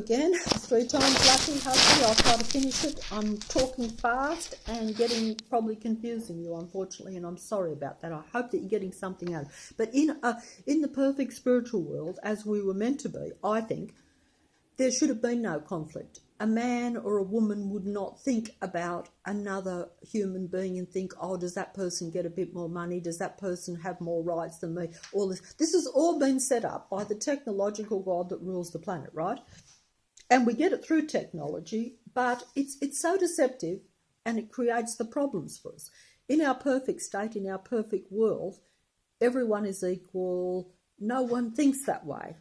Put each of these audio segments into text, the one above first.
again, 3 times lucky, hopefully. I'll try to finish it. I'm talking fast and probably confusing you, unfortunately, and I'm sorry about that. I hope that you're getting something out of it. But in the perfect spiritual world, as we were meant to be, I think, there should have been no conflict. A man or a woman would not think about another human being and think, oh, does that person get a bit more money? Does that person have more rights than me? All this. This has all been set up by the technological God that rules the planet, right? And we get it through technology, but it's so deceptive and it creates the problems for us. In our perfect state, in our perfect world, everyone is equal. No one thinks that way.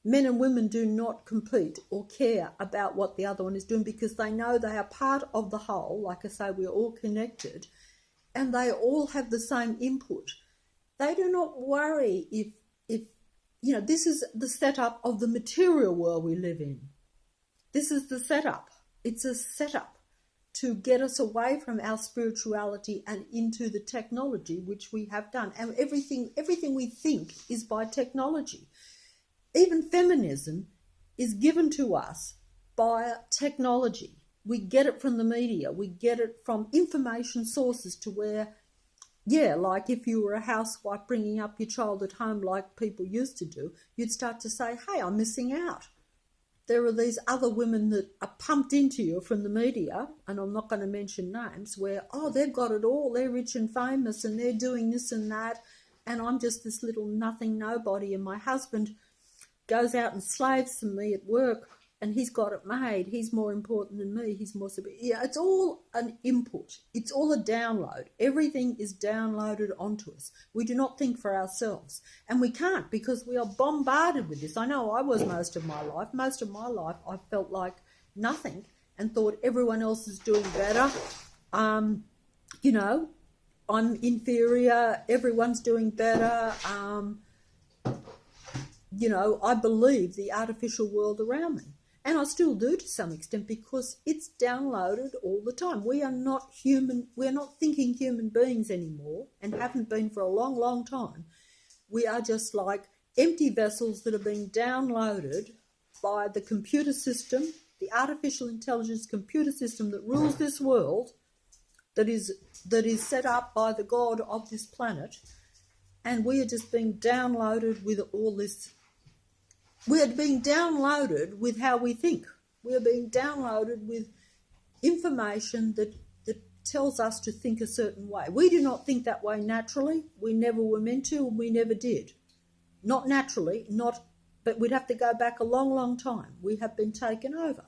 Men and women do not compete or care about what the other one is doing because they know they are part of the whole. Like I say, we're all connected and they all have the same input. They do not worry if this is the setup of the material world we live in. This is the setup. It's a setup to get us away from our spirituality and into the technology, which we have done. And everything we think is by technology. Even feminism is given to us by technology. We get it from the media. We get it from information sources to where, like if you were a housewife bringing up your child at home like people used to do, you'd start to say, hey, I'm missing out. There are these other women that are pumped into you from the media, and I'm not going to mention names, where, they've got it all. They're rich and famous and they're doing this and that, and I'm just this little nothing nobody, and my husband goes out and slaves for me at work and he's got it made. He's more important than me. He's more... it's all an input. It's all a download. Everything is downloaded onto us. We do not think for ourselves. And we can't because we are bombarded with this. I know I was most of my life. Most of my life I felt like nothing and thought everyone else is doing better. I'm inferior. Everyone's doing better. I believe the artificial world around me. And I still do to some extent because it's downloaded all the time. We are not human. We're not thinking human beings anymore and haven't been for a long, long time. We are just like empty vessels that are being downloaded by the computer system, the artificial intelligence computer system that rules this world, that is set up by the God of this planet. And we are just being downloaded with all this. We are being downloaded with how we think. We are being downloaded with information that tells us to think a certain way. We do not think that way naturally. We never were meant to, and we never did. Not naturally, but we'd have to go back a long, long time. We have been taken over.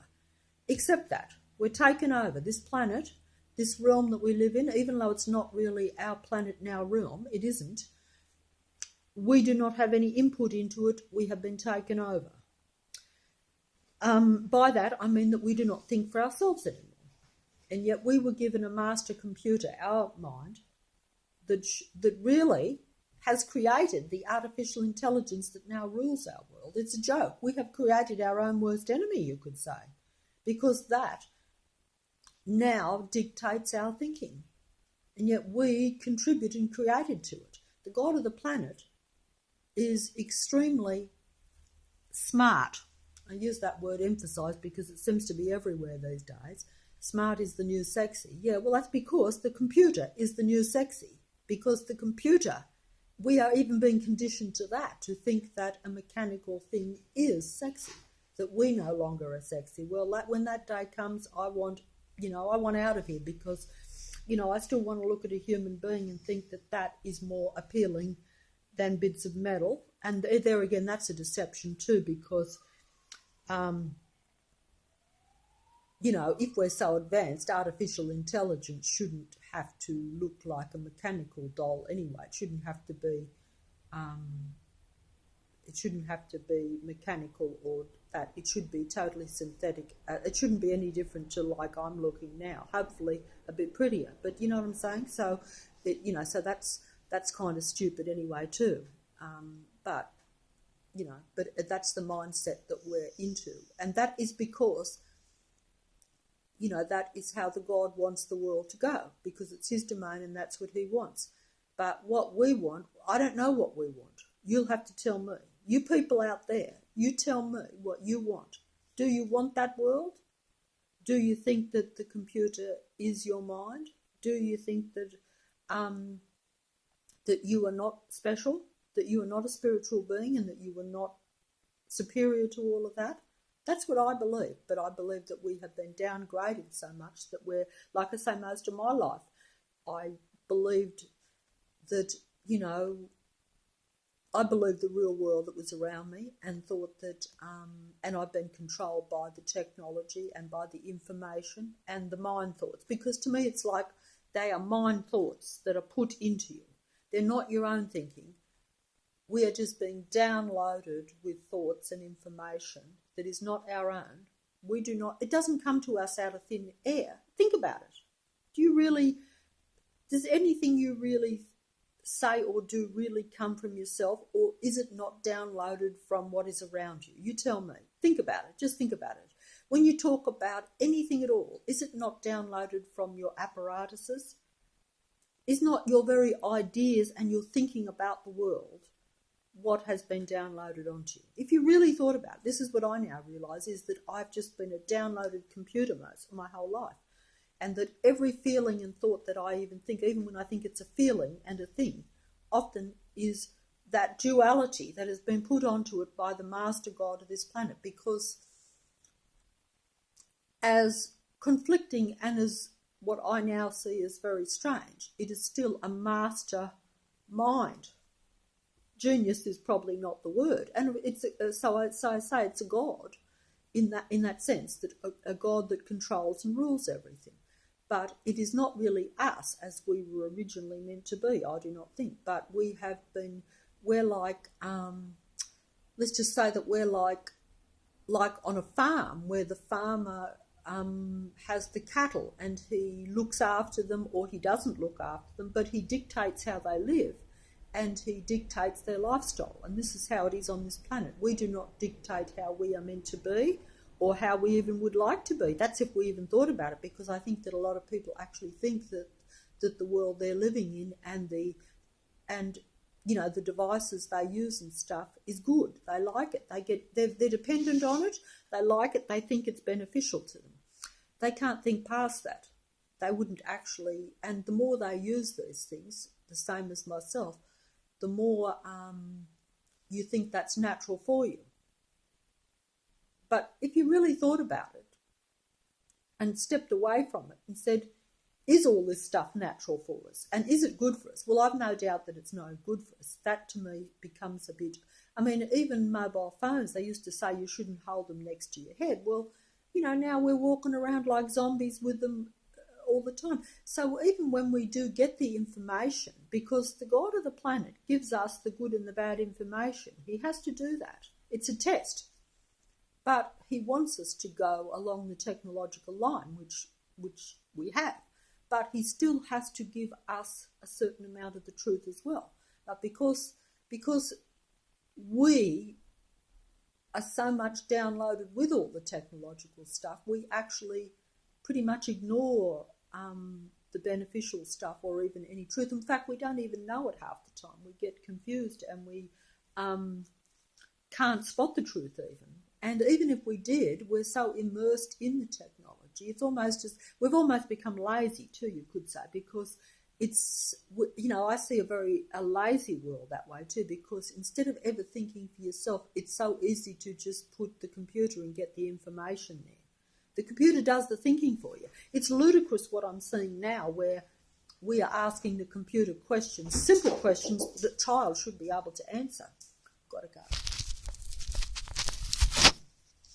Except that we're taken over. This planet, this realm that we live in, even though it's not really our planet and our realm, it isn't. We do not have any input into it. We have been taken over. By that, I mean that we do not think for ourselves anymore. And yet we were given a master computer, our mind, that really has created the artificial intelligence that now rules our world. It's a joke. We have created our own worst enemy, you could say, because that now dictates our thinking. And yet we contribute and created to it. The God of the planet is extremely smart. I use that word emphasised because it seems to be everywhere these days. Smart is the new sexy. Yeah, well, that's because the computer is the new sexy. Because the computer, we are even being conditioned to that, to think that a mechanical thing is sexy, that we no longer are sexy. Well, when that day comes, I want out of here because, I still want to look at a human being and think that is more appealing than bits of metal. And there again, that's a deception too, because, if we're so advanced, artificial intelligence shouldn't have to look like a mechanical doll anyway. It shouldn't have to be, mechanical or that. It should be totally synthetic. It shouldn't be any different to like I'm looking now. Hopefully a bit prettier, but you know what I'm saying? So, so that's kind of stupid anyway too. But that's the mindset that we're into. And that is because, that is how the God wants the world to go, because it's his domain and that's what he wants. But what we want, I don't know what we want. You'll have to tell me. You people out there, you tell me what you want. Do you want that world? Do you think that the computer is your mind? Do you think that that you are not special, that you are not a spiritual being, and that you are not superior to all of that? That's what I believe, but I believe that we have been downgraded so much that we're, like I say, most of my life, I believed that, I believed the real world that was around me and thought that, and I've been controlled by the technology and by the information and the mind thoughts, because to me it's like they are mind thoughts that are put into you. They're not your own thinking. We are just being downloaded with thoughts and information that is not our own. It doesn't come to us out of thin air. Think about it. Does anything you really say or do really come from yourself, or is it not downloaded from what is around you? You tell me. Think about it. Just think about it. When you talk about anything at all, is it not downloaded from your apparatuses? Is not your very ideas and your thinking about the world what has been downloaded onto you? If you really thought about it, this is what I now realise, is that I've just been a downloaded computer most of my whole life. And that every feeling and thought that I even think, even when I think it's a feeling and a thing, often is that duality that has been put onto it by the master God of this planet. Because as conflicting and as what I now see as very strange, it is still a master mind. Genius is probably not the word. And so I say it's a God in that sense, that a God that controls and rules everything. But it is not really us as we were originally meant to be, I do not think. But we're like, let's just say that we're like on a farm where the farmer has the cattle and he looks after them, or he doesn't look after them, but he dictates how they live and he dictates their lifestyle. And this is how it is on this planet. We do not dictate how we are meant to be, or how we even would like to be. That's if we even thought about it, because I think that a lot of people actually think that the world they're living in and the devices they use and stuff is good. They like it. They're dependent on it. They like it. They think it's beneficial to them. They can't think past that. They wouldn't actually. And the more they use these things, the same as myself, the more you think that's natural for you. But if you really thought about it and stepped away from it and said, is all this stuff natural for us? And is it good for us? Well, I've no doubt that it's no good for us. That to me becomes a bit, even mobile phones, they used to say you shouldn't hold them next to your head. Well, now we're walking around like zombies with them all the time. So even when we do get the information, because the God of the planet gives us the good and the bad information, he has to do that. It's a test. But he wants us to go along the technological line, which we have. But he still has to give us a certain amount of the truth as well. But because we are so much downloaded with all the technological stuff, we actually pretty much ignore the beneficial stuff or even any truth. In fact, we don't even know it half the time. We get confused and we can't spot the truth even. And even if we did, we're so immersed in the technology, it's almost as we've almost become lazy too, you could say, because it's, I see a lazy world that way too, because instead of ever thinking for yourself, it's so easy to just put the computer and get the information there. The computer does the thinking for you. It's ludicrous what I'm seeing now, where we are asking the computer questions, simple questions that child should be able to answer. Got to go.